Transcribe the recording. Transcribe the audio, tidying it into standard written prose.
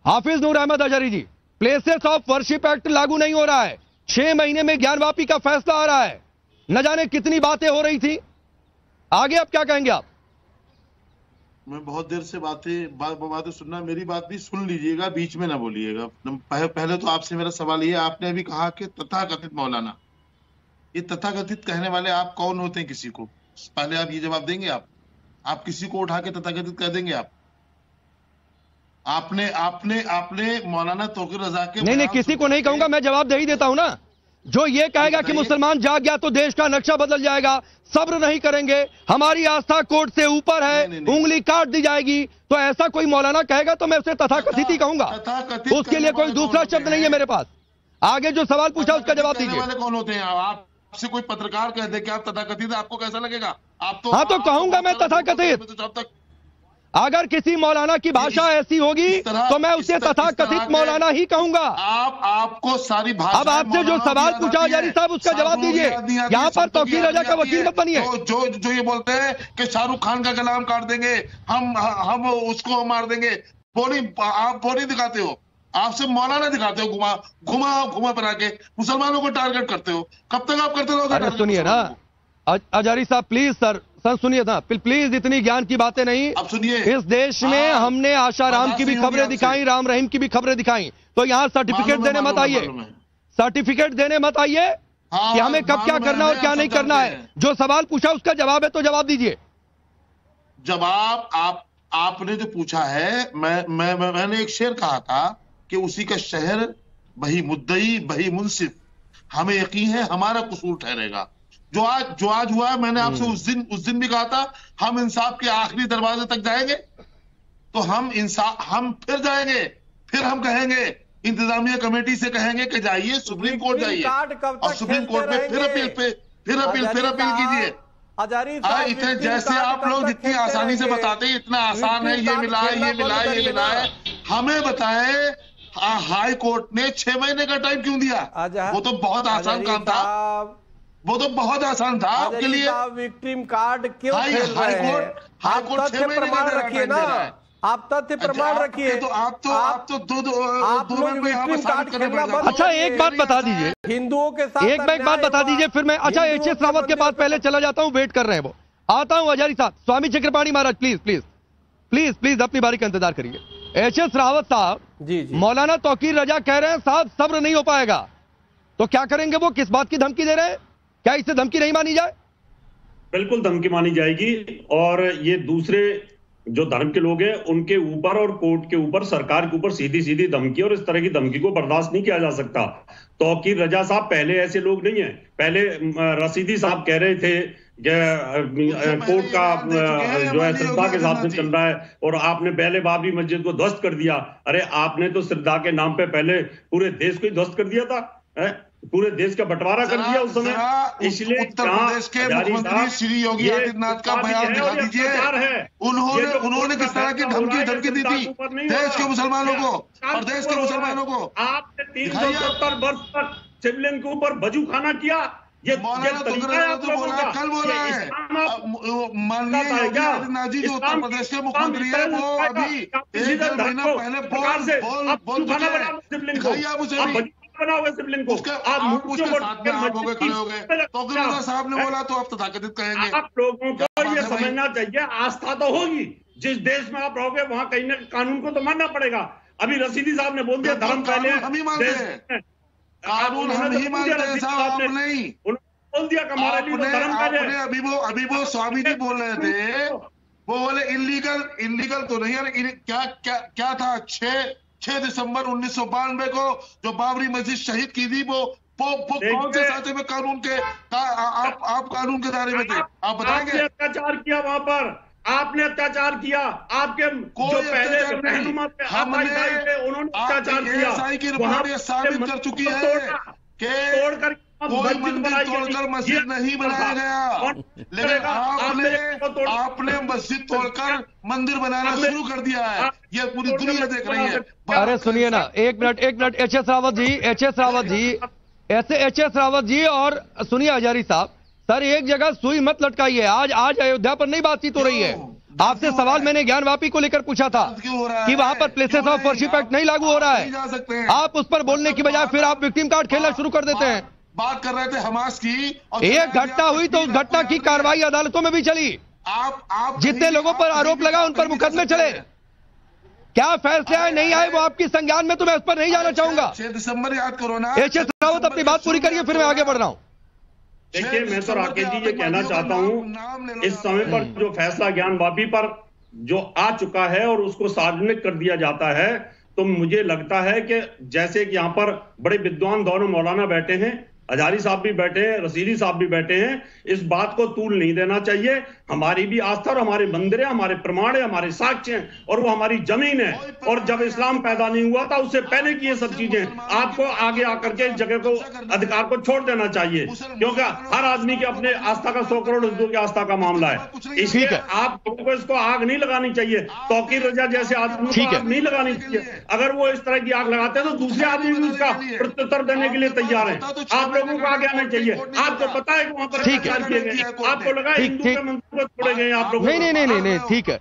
Hafiz Noor Ahmed Hazari ji, places of worship act लागू नहीं हो रहा है, 6 महीने में ज्ञानवापी का फैसला आ रहा है, न जाने कितनी बातें हो रही थी, आगे अब क्या कहेंगे आप? मैं बहुत देर से बातें सुनना, मेरी बात भी सुन लीजिएगा, बीच में ना बोलिएगा। पहले तो आपसे मेरा सवाल ये, आपने अभी कहा कि तथाकथित मौलाना, ये तथाकथित कहने वाले आप कौन होते हैं? किसी को पहले आप ये जवाब देंगे? आप किसी को उठा के तथाकथित कह देंगे? आपने आपने आपने मौलाना तौकीर रजा के नहीं, किसी को नहीं कहूंगा, मैं जवाब दे ही देता हूं ना। जो ये कहेगा कि मुसलमान जाग गया तो देश का नक्शा बदल जाएगा, सब्र नहीं करेंगे, हमारी आस्था कोर्ट से ऊपर है, उंगली काट दी जाएगी, तो ऐसा कोई मौलाना कहेगा तो मैं उसे तथाकथित ही कहूंगा। उसके लिए कोई दूसरा शब्द नहीं है मेरे पास। आगे जो सवाल पूछा उसका जवाब दीजिए। वाले कौन होते हैं? आपसे कोई पत्रकार कह दे कि आप तथाकथित, आपको कैसा लगेगा? आप तो हाँ, तो कहूंगा मैं तथाकथित। अगर किसी मौलाना की भाषा ऐसी होगी तो मैं उसे तथाकथित मौलाना ही कहूंगा। आपको सारी भाषा, अब आपसे जो सवाल पूछा हजारी साहब उसका जवाब दीजिए। यहाँ पर तौकीर रजा का वकील मत बनिए। जो ये बोलते हैं कि शाहरुख खान का कलाम काट देंगे, हम उसको मार देंगे, आप बोली दिखाते हो, आपसे मौलाना दिखाते हो, घुमा बना के मुसलमानों को टारगेट करते हो। कब तक आप करते रहोगे? अरे सुनिए ना हजारी साहब, प्लीज सर सुनिए ना, प्लीज इतनी ज्ञान की बातें नहीं। अब सुनिए, इस देश में हमने आशाराम की भी खबरें दिखाई, राम रहीम की भी खबरें दिखाई, तो यहाँ सर्टिफिकेट देने मत आइए, सर्टिफिकेट देने मत आइए कि हमें कब क्या करना और क्या नहीं करना है। जो सवाल पूछा उसका जवाब है तो जवाब दीजिए। जवाब आपने जो पूछा है, मैंने एक शेर कहा था कि उसी का शहर वही मुद्दई वही मुंसिफ, हमें यकीन है हमारा कसूर ठहरेगा। जो आज हुआ है, मैंने आपसे उस दिन भी कहा था, हम इंसाफ के आखिरी दरवाजे तक जाएंगे तो हम फिर जाएंगे, फिर हम कहेंगे, इंतजामिया कमेटी से कहेंगे कि जाइए सुप्रीम कोर्ट जाइए, और सुप्रीम कोर्ट में फिर अपील कीजिए। इतने जैसे आप लोग जितनी आसानी से बताते हैं, इतना आसान है, ये मिला है, हमें बताए हाई कोर्ट ने 6 महीने का टाइम क्यों दिया? वो तो बहुत आसान काम था, वो तो बहुत आसान था आपके लिए। विक्टिम कार्ड क्यों खेल रहे हैं? आप तथ्य प्रमाण रखिए ना, आप तथ्य प्रमाण रखिए। तो आप दो विक्टिम कार्ड खेलना बंद। अच्छा, एक बात बता दीजिए, हिंदुओं के साथ एक बात बता दीजिए, फिर मैं अच्छा एच.एस. रावत के पास पहले चला जाता हूँ, वेट कर रहे हैं वो, आता हूँ। हजारी साहब, स्वामी चक्रपाणी महाराज, प्लीज अपनी बारी का इंतजार करिए। एच.एस. रावत साहब, मौलाना तौकीर रजा कह रहे हैं साहब सब्र नहीं हो पाएगा, तो क्या करेंगे? वो किस बात की धमकी दे रहे हैं? क्या इससे धमकी नहीं मानी जाए? बिल्कुल धमकी मानी जाएगी, और ये दूसरे जो धर्म के लोग हैं उनके ऊपर और कोर्ट के ऊपर, सरकार के ऊपर सीधी धमकी, और इस तरह की धमकी को बर्दाश्त नहीं किया जा सकता। तौकीर रजा साहब पहले ऐसे लोग नहीं है। पहले रशीदी साहब कह रहे थे कोर्ट का जो है श्रद्धा के हिसाब से चल रहा है, और आपने पहले बाबरी मस्जिद को ध्वस्त कर दिया। अरे आपने तो श्रद्धा के नाम पे पहले पूरे देश को ध्वस्त कर दिया था, पूरे देश का बंटवारा कर दिया उस समय। इसलिए उत्तर प्रदेश के मुख्यमंत्री श्री योगी आदित्यनाथ का बयान दिखा दीजिए, उन्होंने किस तरह की धमकी दी थी देश के मुसलमानों को और देश के मुसलमानों को। आपने 370 वर्ष तक शिवलिंग के ऊपर वजू खाना किया, ये कल बोला है। माननीय योगी आदित्यनाथ जी जो उत्तर प्रदेश के मुख्यमंत्री है, वो अभी 1 महीना पहले बोल दिखाइए आप उसे बना हुआ शिवलिंग को। आप उसके साथ में आप हो गए, खड़े हो गए, तौकीर रजा साहब ने बोला तो आप तथाकथित कहेंगे। आप लोगों को ये समझना चाहिए, आस्था तो होगी, जिस देश में आप रहोगे वहां कहीं ना कानून को तो मानना पड़ेगा। अभी रशीदी साहब ने बोल दिया धर्म पहले, हम ही मानते हैं, कानून हम ही मानते हैं साहब, आप नहीं। बोल दिया हमारे लिए धर्म पहले। अभी वो स्वामी जी बोल रहे थे, वो बोले इलीगल तो नहीं, अरे क्या था, 6 दिसंबर 1992 को जो बाबरी मस्जिद शहीद की थी, वो कौन से साथे में कानून के आप कानून के दायरे में थे? आप बताएंगे? आपने अत्याचार किया वहां पर, आपने अत्याचार किया, आपके जो पहले रहनुमा थे उन्होंने अत्याचार किया। की रिपोर्ट ये साबित कर चुकी है कि कोई मंदिर तोड़कर मस्जिद नहीं बनाया गया, लेकिन आपने मस्जिद तोड़कर मंदिर बनाना शुरू कर दिया है। ये पूरी दुनिया देख रही है। अरे सुनिए ना, एक मिनट एच.एस. रावत जी और सुनिए हजारी साहब, सर एक जगह सुई मत लटकाइए। आज अयोध्या पर नहीं बातचीत हो रही है, आपसे सवाल मैंने ज्ञानवापी को लेकर पूछा था कि वहां पर प्लेसेस ऑफ वर्शिप एक्ट नहीं लागू हो रहा है। आप उस पर बोलने की बजाय फिर आप विक्टिम कार्ड खेलना शुरू कर देते हैं। बात कर रहे थे हमास की, और एक घटना हुई तो उस घटना की कार्रवाई अदालतों में भी चली। आप जितने लोगों पर आरोप लगा उन पर मुकदमे चले। क्या फैसले आए नहीं आए वो आपकी संज्ञान में, तो मैं उस पर नहीं जाना चाहूंगा। 6 दिसंबर याद करो ना। शेष रावत अपनी बात पूरी करिए, फिर मैं आगे बढ़ रहा हूं। देखिए, मैं तो राकेश जी ये कहना चाहता हूं, इस समय पर जो फैसला ज्ञानवापी पर जो आ चुका है और उसको सार्वजनिक कर दिया जाता है, तो मुझे लगता है कि जैसे कि यहाँ पर बड़े विद्वान दोनों मौलाना बैठे हैं, हजारी साहब भी बैठे हैं, रसीदी साहब भी बैठे हैं, इस बात को तूल नहीं देना चाहिए। हमारी भी आस्था और हमारे मंदिर है, हमारे प्रमाण है, हमारे साक्ष्य हैं, और वो हमारी जमीन है। और जब इस्लाम पैदा नहीं हुआ था उससे पहले की ये सब चीजें, आपको आगे आकर के इस जगह को, अधिकार को छोड़ देना चाहिए, क्योंकि हर आदमी के अपने आस्था का 100 करोड़ हिंदुओं की आस्था का मामला है। इसलिए आप लोगों को इसको आग नहीं लगानी चाहिए। तौकीर रजा जैसे आदमी को आग नहीं लगानी चाहिए। अगर वो इस तरह की आग लगाते हैं तो दूसरे आदमी भी उसका प्रत्युत्तर देने के लिए तैयार है। आप लोगों को आगे आना चाहिए। आपको पता है कि वहां पर किए गए, आपको लगा हिंदू के मंदिर को छोड़े गए आप लोग। नहीं, ठीक है।